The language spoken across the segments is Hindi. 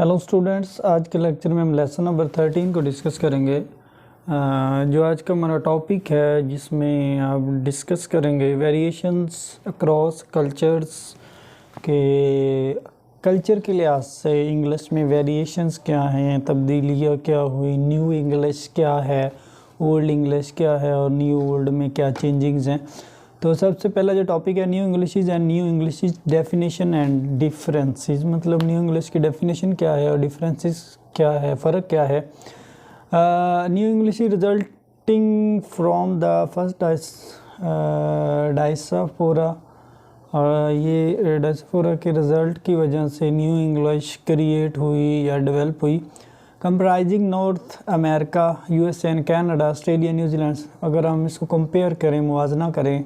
हेलो स्टूडेंट्स, आज के लेक्चर में हम लेसन नंबर 13 को डिस्कस करेंगे। जो आज का हमारा टॉपिक है जिसमें आप डिस्कस करेंगे वेरिएशंस अक्रॉस कल्चर्स के कल्चर के लिहाज से इंग्लिश में वेरिएशंस क्या हैं, तब्दीलियाँ क्या हुई, न्यू इंग्लिश क्या है, ओल्ड इंग्लिश क्या है और न्यू ओल्ड में क्या चेंजिंग्स हैं। तो सबसे पहला जो टॉपिक है new English and new English definition and differences, मतलब न्यू इंग्लिश की डेफिनेशन क्या है और डिफरेंसेस क्या है, फ़र्क क्या है। New English resulting from the first diaspora, ये डायस्पोरा के रिज़ल्ट की वजह से न्यू इंग्लिश क्रिएट हुई या डेवलप हुई। Comprising north America, US and Canada, Australia, New Zealand. अगर हम इसको कंपेयर करें, मुवाजना करें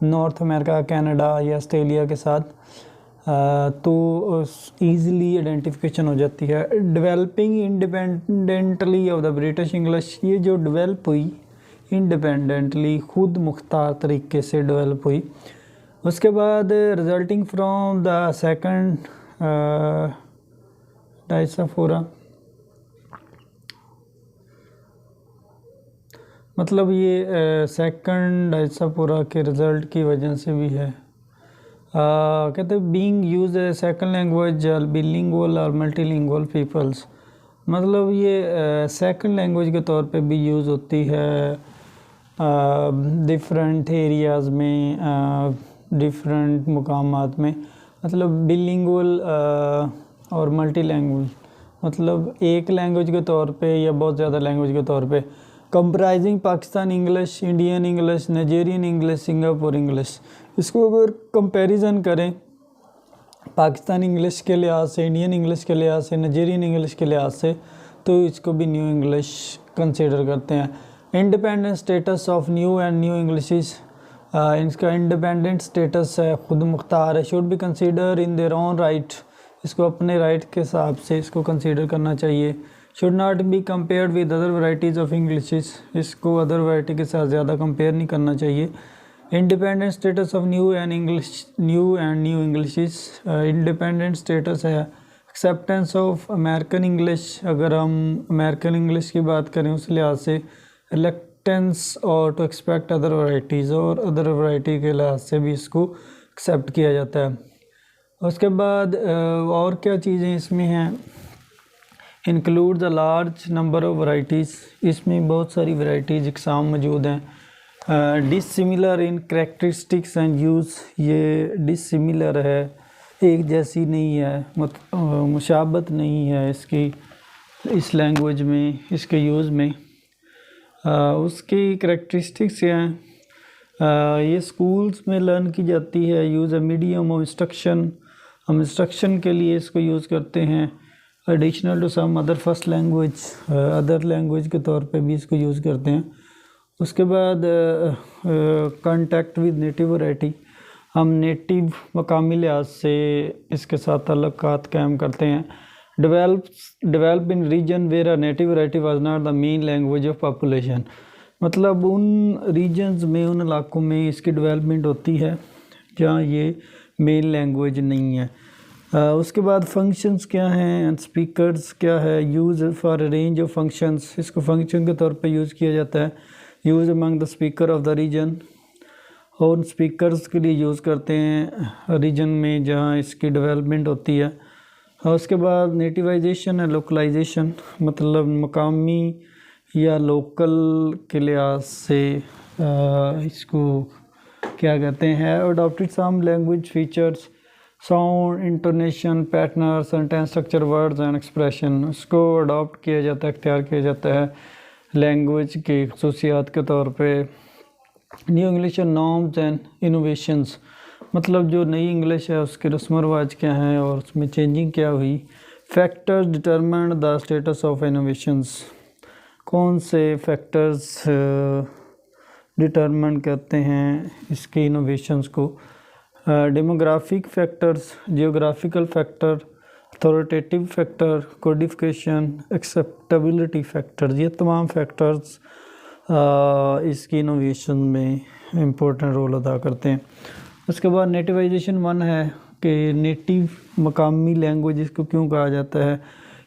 नॉर्थ अमेरिका, कनाडा या ऑस्ट्रेलिया के साथ, तो ईज़िली आइडेंटिफिकेशन हो जाती है। Developing independently of the British English, ये जो डेवलप हुई इंडिपेंडेंटली, खुद मुख्तार तरीके से डेवलप हुई। उसके बाद resulting from the second diaspora, मतलब ये सेकंड डायस्पोरा के रिज़ल्ट की वजह से भी है। कहते हैं बीइंग यूज ए सेकंड लैंग्वेज बिलिंगुअल और मल्टीलिंगुअल पीपल्स, मतलब ये सेकंड लैंग्वेज के तौर पे भी यूज़ होती है डिफरेंट एरियाज़ में, डिफरेंट मुकामात में। मतलब बिलिंगुअल और मल्टी लैंग्वेज, मतलब एक लैंग्वेज के तौर पे या बहुत ज़्यादा लैंग्वेज के तौर पे। Comprising Pakistan English, Indian English, Nigerian English, Singapore English. इसको अगर कंपैरिजन करें पाकिस्तानी इंग्लिश के लिहाज से, इंडियन इंग्लिश के लिहाज से, नाइजेरियन इंग्लिश के लिहाज से, तो इसको भी न्यू इंग्लिश कंसीडर करते हैं। Independent status of new and new Englishes, इनका इंडिपेंडेंट स्टेटस है, खुद मुख्तार है। Should be consider in their own right, इसको अपने राइट के हिसाब से इसको कंसीडर करना चाहिए। Should not be compared with other varieties of Englishes, इसको अदर वैराइटी के साथ ज़्यादा कंपेयर नहीं करना चाहिए। Independent status of new and new Englishes, independent status है। एक्सेप्टेंस ऑफ अमेरिकन इंग्लिश, अगर हम अमेरिकन इंग्लिश की बात करें उस लिहाज से, रिलक्टेंस और टू एक्सपेक्ट अदर वैराइटीज़, और अदर वैराइटी के लिहाज से भी इसको एक्सेप्ट किया जाता है। उसके बाद और क्या चीज़ें इसमें हैं, include the large number of varieties, इसमें बहुत सारी वैराइटीज़ इकसाम मौजूद हैं। Dissimilar in characteristics and use, ये डिसिमिलर है, एक जैसी नहीं है, मुशाबत नहीं है इसकी इस लैंग्वेज में, इसके यूज़ में। उसकी करैक्टरिस्टिक्स हैं, ये स्कूल्स में लर्न की जाती है। Use a medium of instruction, हम इंस्ट्रक्शन के लिए इसको यूज़ करते हैं। Additional to some other first language, other language के तौर पे भी इसको यूज़ करते हैं। उसके बाद कांटेक्ट विद नेटिव वैरायटी, हम नेटिव मकामी लिहाज से इसके साथ ताल्लुकात कायम करते हैं। Develop in region where a native variety was not the main language of population, मतलब उन रीजन्स में, उन इलाकों में इसकी डेवलपमेंट होती है जहाँ ये मेन लैंग्वेज नहीं है। उसके बाद फंक्शंस क्या हैं एंड स्पीकर्स क्या है। Use for range of functions, इसको फंक्शन के तौर पे यूज़ किया जाता है। Use among the speaker of the region, और स्पीकर्स के लिए यूज़ करते हैं रीजन में जहाँ इसकी डेवलपमेंट होती है। और उसके बाद नेटिवाइजेशन है, लोकलाइजेशन, मतलब मकामी या लोकल के लिहाज से इसको क्या कहते हैं। Adopted some language features, sound, intonation, pattern, sentence structure, words and expression, उसको अडॉप्ट किया जाता है, इख्तियार किया जाता है लैंग्वेज के खसूसियात के तौर पे। New English norms and innovations, मतलब जो नई इंग्लिश है उसके रस्म रवाज क्या हैं और उसमें चेंजिंग क्या हुई। Factors determine the status of innovations, कौन से फैक्टर्स डिटरमिन करते हैं इसके इनोवेशंस को। Demographic factors, geographical factor, authoritative factor, codification, acceptability factors, ये तमाम फैक्टर्स इसकी इनोवेशन में इम्पोर्टेंट रोल अदा करते हैं। उसके बाद नेटिवाइजेशन वन है कि नेटिव मकामी लैंग्वेज इसको क्यों कहा जाता है।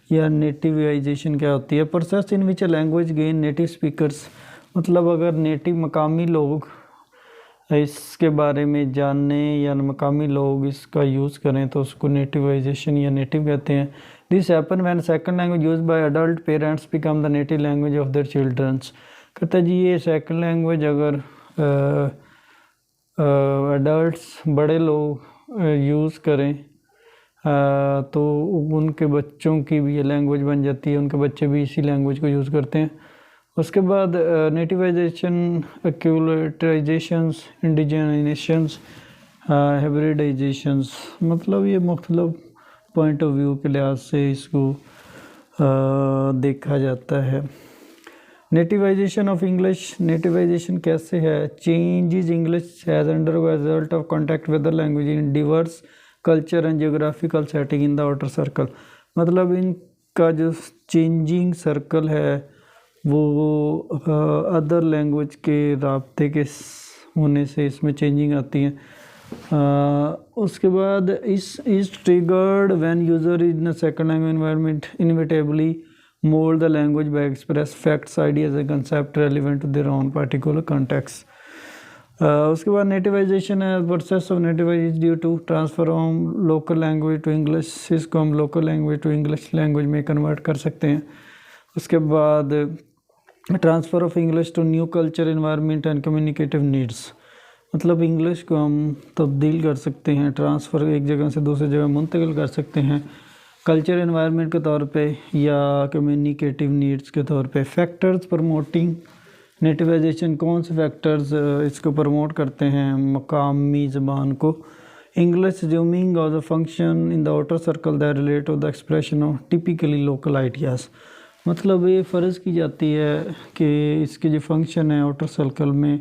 या नेटिवाइजेशन क्या होती है? Process in which language gain native speakers, मतलब अगर नेटिव मकामी लोग इसके बारे में जानने या मकामी लोग इसका यूज़ करें तो उसको नेटिवाइजेशन या नेटिव कहते हैं। This happen when second language use by adult parents become the native language of their childrens. कहता है जी ये सेकंड लैंग्वेज अगर अडल्ट्स बड़े लोग यूज़ करें तो उनके बच्चों की भी ये लैंग्वेज बन जाती है, उनके बच्चे भी इसी लैंग्वेज को यूज़ करते हैं। उसके बाद नेटिवाइजेशन, एक्यूलेटराइजेशंस, इंडिजनाइजेशंस, हाइब्रिडाइजेशंस, मतलब ये मुख्तलिफ पॉइंट ऑफ व्यू के लिहाज से इसको देखा जाता है। नेटिवाइजेशन ऑफ इंग्लिश, नेटिवाइजेशन कैसे है? Changes English has undergo as result of contact with the language in diverse culture and geographical setting in the outer circle. मतलब इनका जो चेंजिंग सर्कल है वो अदर लैंग्वेज के राब्ते के होने से इसमें चेंजिंग आती है। उसके बाद इस triggered when user is in a second language environment inevitably mould the language by express facts ideas and concept relevant to their own particular context. उसके बाद नेटिवाइजेशन है process of nativize due to transfer from local language to English. इसको हम local language to English language में कन्वर्ट कर सकते हैं। उसके बाद transfer of English to new culture environment and communicative needs, मतलब इंग्लिश को हम तब्दील कर सकते हैं, ट्रांसफ़र एक जगह से दूसरी जगह मुंतकिल कर सकते हैं कल्चर एनवायरनमेंट के तौर पे या कम्युनिकेटिव नीड्स के तौर पे। फैक्टर्स प्रमोटिंग नेटिवाइजेशन, कौन से फैक्टर्स इसको प्रमोट करते हैं मकामी ज़बान को? इंग्लिश ज्यूमिंग और the function in the outer circle that relate to the expression of typically local ideas, मतलब ये फ़र्ज़ की जाती है कि इसके जो फंक्शन है आउटर सर्कल में,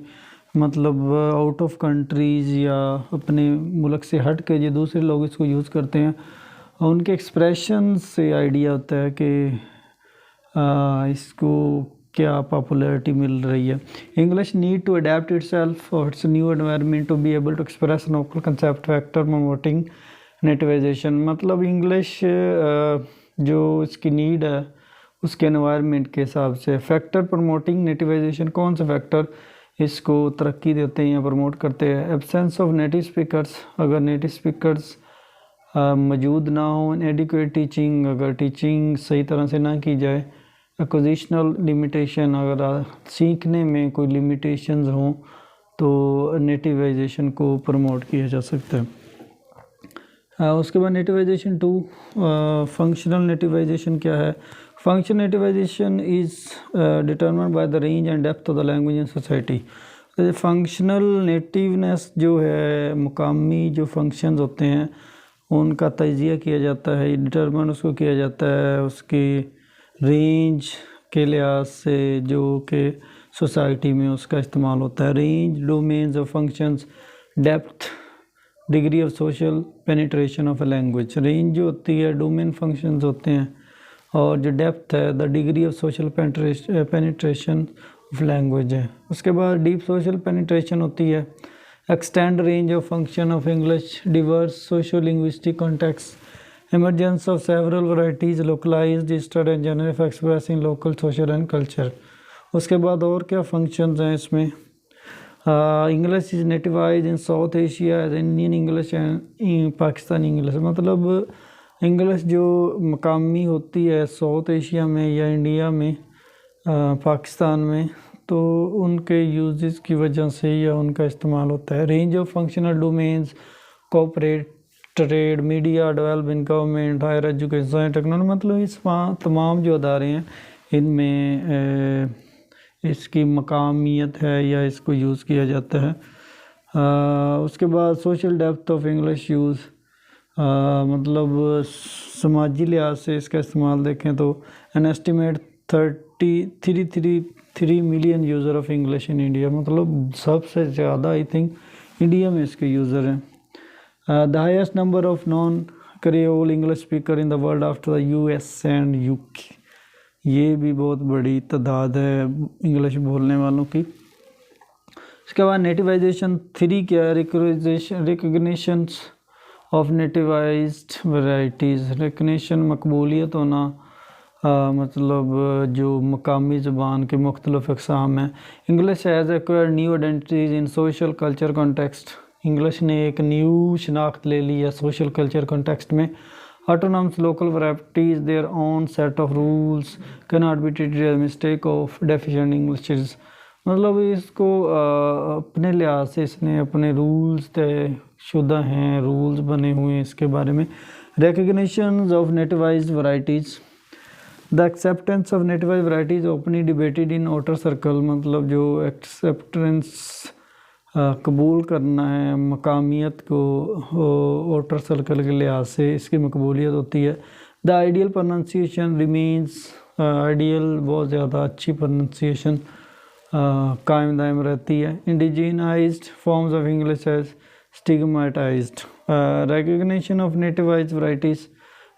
मतलब आउट ऑफ कंट्रीज़ या अपने मुल्क से हट के जो दूसरे लोग इसको यूज़ करते हैं उनके एक्सप्रेशन से आइडिया होता है कि इसको क्या पॉपुलैरिटी मिल रही है। English need to adapt itself और its new environment to be able to express local concept factor promoting nativization, मतलब इंग्लिश जो इसकी नीड है उसके एनवायरनमेंट के हिसाब से। फैक्टर प्रमोटिंग नेटिवाइजेशन, कौन से फैक्टर इसको तरक्की देते हैं या प्रमोट करते हैं? एब्सेंस ऑफ नेटिव स्पीकर्स, अगर नेटिव स्पीकर्स मौजूद ना हो। एडिक्वेट टीचिंग, अगर टीचिंग सही तरह से ना की जाए। एक्विजिशनल लिमिटेशन, अगर सीखने में कोई लिमिटेशंस हों तो नेटिवाइजेशन को प्रमोट किया जा सकता है। उसके बाद नेटिवाइजेशन 2, फंक्शनल नेटिवाइजेशन क्या है? Functional nativization is determined by the range and depth of the language in society. Functional nativeness जो है, मुकामी जो फंक्शंस होते हैं उनका तजिया किया जाता है, डिटरमाइन उसको किया जाता है उसकी रेंज के लिहाज से जो कि सोसाइटी में उसका इस्तेमाल होता है। Range, domains of functions, depth, degree of social penetration of a language. Range जो होती है डोमेन फंक्शंस होते हैं और जो डेप्थ है the degree of social penetration of language है। उसके बाद डीप सोशल पेनिट्रेशन होती है। Extend range of function of English, Divers socio linguistic context, emergence of several varieties, localized, distorted and genre of expressing local social and culture। उसके बाद और क्या फंक्शंस हैं इसमें? English is nativize in South Asia as Indian English and Pakistani English, मतलब इंग्लिश जो मकामी होती है साउथ एशिया में या इंडिया में पाकिस्तान में, तो उनके यूजेस की वजह से या उनका इस्तेमाल होता है। Range of functional domains, corporate, trade, media, development, government, higher education, technology, मतलब इस तमाम जो अदारे हैं इनमें इसकी मकामियत है या इसको यूज़ किया जाता है। उसके बाद social depth of English use, मतलब समाजी लिहाज से इसका इस्तेमाल देखें तो an estimate 33 million user of English in India, मतलब सबसे ज़्यादा आई थिंक इंडिया में इसके यूज़र हैं। The highest number of non creole English speaker in the world after the US and UK, ये भी बहुत बड़ी तादाद है इंग्लिश बोलने वालों की। इसके बाद नेटिवाइजेशन 3 क्या है? Recognitions of nativized varieties, recognition मकबूलियत होना मतलब जो मकामी ज़बान के मुख्तलिफ़ अक़साम हैं। English has acquired new identities in social culture context. English ने एक न्यू शनाख्त ले ली है सोशल कल्चर कॉन्टेक्स्ट में। Autonomous local varieties, their own set of rules, cannot be treated as mistake of deficient Englishes। मतलब इसको अपने लिहाज से इसने अपने रूल्स तय शुदा हैं, रूल्स बने हुए हैं इसके बारे में। Recognitions of nativized varieties, the acceptance of nativized varieties openly debated in outer circle। मतलब जो एक्सेप्टेंस कबूल करना है मकामियत को outer सर्कल के लिहाज से इसकी मकबूलियत होती है। The ideal pronunciation remains, ideal बहुत ज़्यादा अच्छी प्रोनाउंसिएशन कायम दायम रहती है। Indigenized forms of English as stigmatized. Recognition of nativized varieties,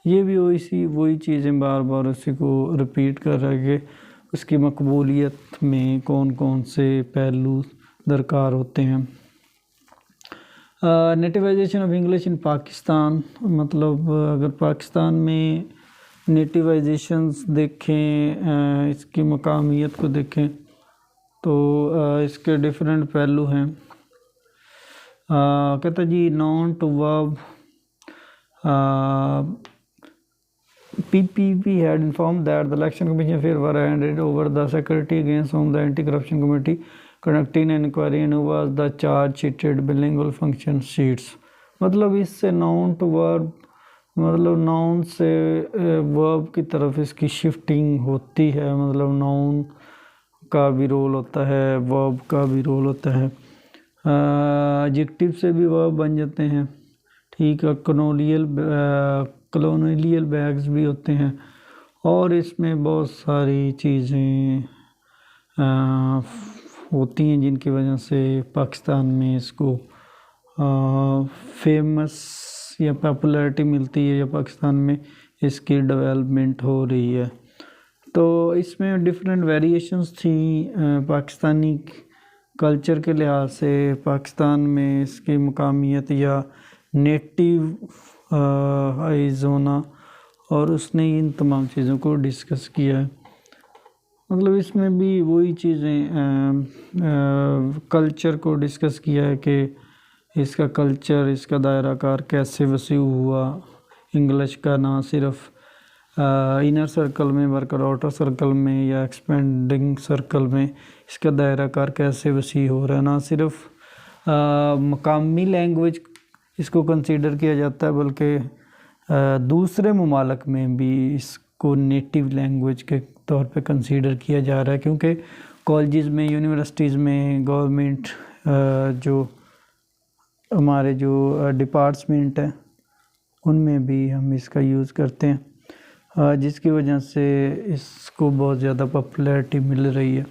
ये भी वही चीज़ें बार बार उसी को रिपीट कर रहा है कि उसकी मकबूलियत में कौन कौन से पहलू दरकार होते हैं। नेटिवाइजेशन ऑफ इंग्लिश इन पाकिस्तान, मतलब अगर पाकिस्तान में नेटिवाइजेशंस देखें, इसकी मकामियत को देखें तो इसके डिफरेंट पहलू हैं। कहता जी non to verb PPP had informed that the election commission affair were handed over the secretary against whom the anti-corruption committee conducting an inquiry and who was the charge sheeted bilingual function sheets। मतलब इससे नाउन टू वर्ब, मतलब नाउन से वर्ब की तरफ इसकी शिफ्टिंग होती है। मतलब नाउन का भी रोल होता है, वर्ब का भी रोल होता है। एडजेक्टिव से भी वर्ब बन जाते हैं, ठीक है। कॉलोनियल बैग्स भी होते हैं और इसमें बहुत सारी चीज़ें होती हैं जिनकी वजह से पाकिस्तान में इसको फेमस या पॉपुलैरिटी मिलती है या पाकिस्तान में इसकी डेवलपमेंट हो रही है। तो इसमें डिफरेंट वेरिएशंस थी पाकिस्तानी कल्चर के लिहाज से। पाकिस्तान में इसकी मकामियत या नेटिव आइज होना, और उसने इन तमाम चीज़ों को डिस्कस किया है। मतलब इसमें भी वही चीज़ें कल्चर को डिस्कस किया है कि इसका कल्चर, इसका दायरा कार कैसे वसी हुआ। इंग्लिश का ना सिर्फ इनर सर्कल में बल्कि आउटर सर्कल में या एक्सपेंडिंग सर्कल में इसका दायरा कार कैसे वसी हो रहा है। ना सिर्फ मकामी लैंग्वेज इसको कंसीडर किया जाता है बल्कि दूसरे ममालिक में भी इसको नेटिव लैंग्वेज के तौर पे कंसीडर किया जा रहा है, क्योंकि कॉलेजेस में, यूनिवर्सिटीज़ में, गवर्नमेंट जो हमारे जो डिपार्टमेंट हैं उनमें भी हम इसका यूज़ करते हैं, जिसकी वजह से इसको बहुत ज़्यादा पॉपुलैरिटी मिल रही है।